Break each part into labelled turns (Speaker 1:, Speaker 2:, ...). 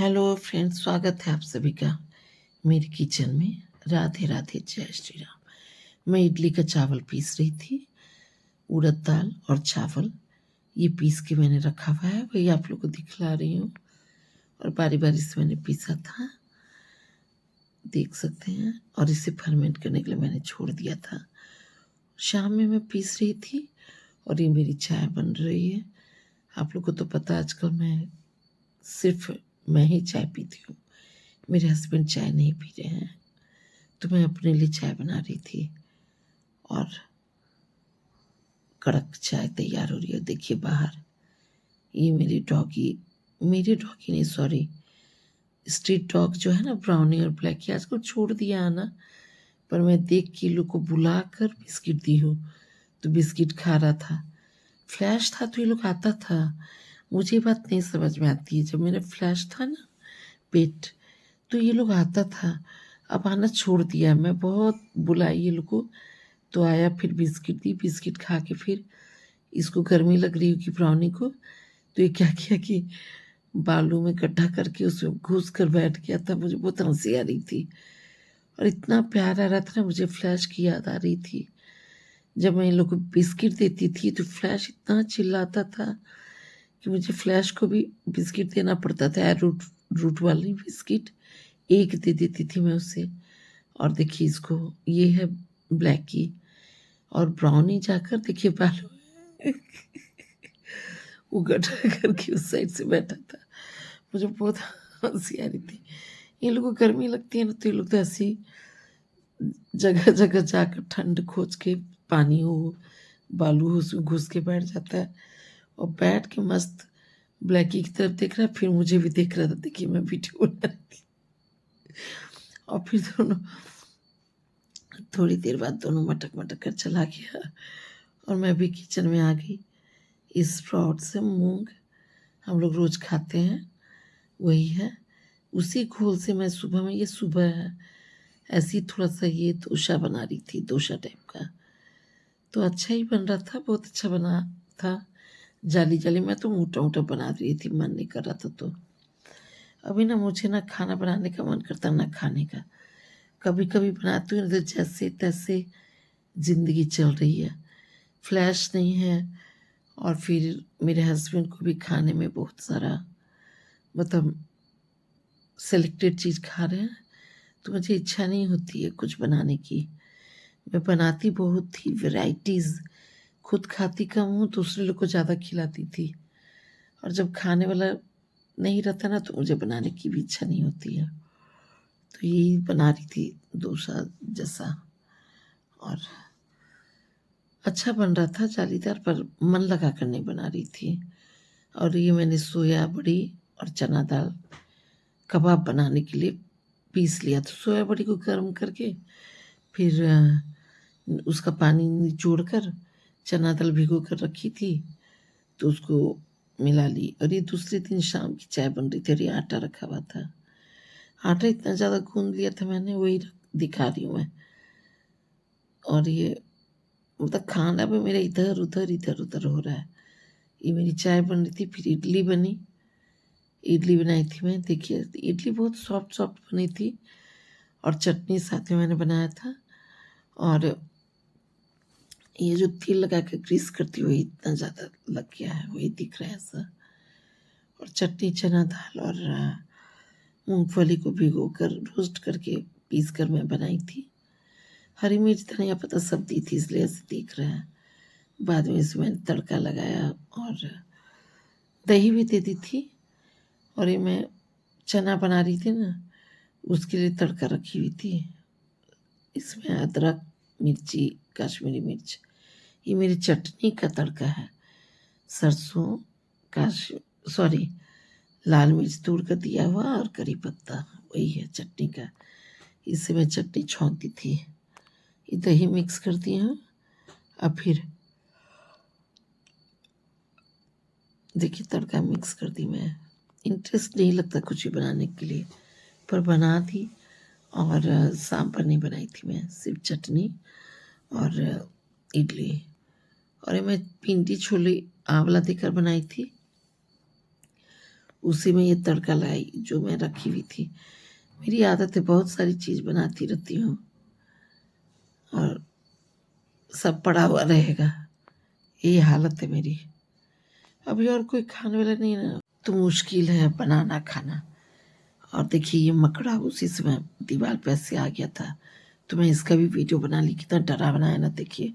Speaker 1: Hello friends, स्वागत है आप सभी का मेरे किचन में। राधे राधे, जय श्री राम। मैं इडली का चावल पीस रही थी। उड़द दाल और चावल ये पीस के मैंने रखा हुआ है, वही आप लोग को दिखला रही हूँ। और बारी बारी से मैंने पीसा था, देख सकते हैं। और इसे फर्मेंट करने के लिए मैंने छोड़ दिया था। शाम में मैं पीस रही थी और ये मेरी चाय बन रही है। आप लोग को तो पता, आजकल सिर्फ मैं ही चाय पीती हूँ। मेरे हस्बैंड चाय नहीं पी रहे हैं, तो मैं अपने लिए चाय बना रही थी। और कड़क चाय तैयार हो रही है। देखिए बाहर, ये मेरे डॉगी नहीं, सॉरी, स्ट्रीट डॉग जो है ना, ब्राउनी और ब्लैक, ये आजकल छोड़ दिया है ना। पर मैं देख के लोग को बुला कर बिस्किट दी हूँ, तो बिस्किट खा रहा था। फ्लैश था तो ये लोग आता था। मुझे ये बात नहीं समझ में आती है, जब मेरा फ्लैश था ना पेट, तो ये लोग आता था। अब आना छोड़ दिया। मैं बहुत बुलाई ये लोग को, तो आया, फिर बिस्किट दी। बिस्किट खा के फिर इसको गर्मी लग रही होगी ब्राउनी को, तो ये क्या किया कि बालू में गड्ढा करके उसमें घुस कर बैठ गया था। मुझे बहुत हंसी आ रही थी और इतना प्यार आ रहा था ना, मुझे फ्लैश की याद आ रही थी। जब मैं इन लोग को बिस्किट देती थी तो फ्लैश इतना चिल्लाता था कि मुझे फ्लैश को भी बिस्किट देना पड़ता था। रूट रूट वाली बिस्किट एक दे देती थी मैं उसे। और देखिए इसको, ये है ब्लैकी। और ब्राउनी जाकर देखिए बालू वो गड्ढा करके उस साइड से बैठा था। मुझे बहुत हंसी आ रही थी। इन लोगों को गर्मी लगती है ना, तो ये लोग तो ऐसी जगह जगह जाकर ठंड खोज के, पानी हो, बालू हो, उसमें घुस के बैठ जाता है। और बैठ के मस्त ब्लैकी की तरफ देख रहा है, फिर मुझे भी देख रहा था। देखिए मैं वीडियो बना रही थी। और फिर दोनों, थोड़ी देर बाद दोनों मटक मटक कर चला गया और मैं भी किचन में आ गई। इस स्प्राउट से मूंग हम लोग रोज खाते हैं, वही है। उसी घोल से मैं सुबह में, ये सुबह है, ऐसे ही थोड़ा सा ये डोसा बना रही थी, डोसा टाइप का। तो अच्छा ही बन रहा था, बहुत अच्छा बना था। जाली जाली, मैं तो मोटा मोटा बना रही थी, मन नहीं कर रहा था। तो अभी ना मुझे ना खाना बनाने का मन करता, ना खाने का। कभी कभी बनाती हूँ, तो जैसे तैसे जिंदगी चल रही है। फ्लैश नहीं है, और फिर मेरे हस्बैंड को भी खाने में बहुत सारा, मतलब सेलेक्टेड चीज़ खा रहे हैं, तो मुझे इच्छा नहीं होती है कुछ बनाने की। मैं बनाती बहुत थी वैरायटीज़, खुद खाती कम हूँ, दूसरे लोग को ज़्यादा खिलाती थी। और जब खाने वाला नहीं रहता ना, तो मुझे बनाने की भी इच्छा नहीं होती है। तो यही बना रही थी डोसा जैसा, और अच्छा बन रहा था, जालीदार, पर मन लगा कर नहीं बना रही थी। और ये मैंने सोया बड़ी और चना दाल कबाब बनाने के लिए पीस लिया। तो सोया बड़ी को गर्म करके फिर उसका पानी निचोड़ कर चना दाल भिगो कर रखी थी, तो उसको मिला ली। और ये दूसरे दिन शाम की चाय बन रही थी, और ये आटा रखा हुआ था। आटा इतना ज़्यादा गूंद लिया था मैंने, वही दिखा रही हूँ मैं। और ये मतलब खाना भी मेरा इधर उधर हो रहा है। ये मेरी चाय बन रही थी, फिर इडली बनी। इडली बनाई थी मैं, देखिए इडली बहुत सॉफ्ट सॉफ्ट बनी थी। और चटनी साथ में मैंने बनाया था। और ये जो तेल लगा के ग्रीस करती हुई इतना ज़्यादा लग गया है, वही दिख रहा है ऐसा। और चटनी चना दाल और मूंगफली को भिगो कर रोस्ट करके पीस कर मैं बनाई थी। हरी मिर्च धनिया पत्ता सब दी थी, इसलिए ऐसे दिख रहा है। बाद में इसमें तड़का लगाया और दही भी दे दी थी। और ये मैं चना बना रही थी ना, उसके लिए तड़का रखी हुई थी। इसमें अदरक, मिर्ची, कश्मीरी मिर्च, ये मेरी चटनी का तड़का है। सरसों, काश सॉरी, लाल मिर्च तोड़ कर दिया हुआ और करी पत्ता, वही है चटनी का। इससे मैं चटनी छौंकती थी। ये दही मिक्स करती हूँ। अब फिर देखिए तड़का मिक्स कर दी मैं। इंटरेस्ट नहीं लगता कुछ भी बनाने के लिए, पर बना दी। और सांभर नहीं बनाई थी मैं, सिर्फ चटनी और इडली। और ये मैं भिंडी छोले आंवला देकर बनाई थी। उसी में ये तड़का लाई जो मैं रखी हुई थी। मेरी आदत है, बहुत सारी चीज़ बनाती रहती हूँ और सब पड़ा हुआ रहेगा, यही हालत है मेरी। अभी और कोई खाने वाला नहीं है ना, तो मुश्किल है बनाना खाना। और देखिए ये मकड़ा उसी समय दीवार पे ऐसे आ गया था, तो मैं इसका भी वीडियो बना ली। कितना डरावना है ना, देखिए।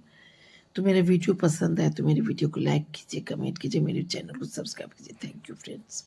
Speaker 1: तो मेरे वीडियो पसंद है तो मेरे वीडियो को लाइक कीजिए, कमेंट कीजिए, मेरे चैनल को सब्सक्राइब कीजिए। Thank you friends.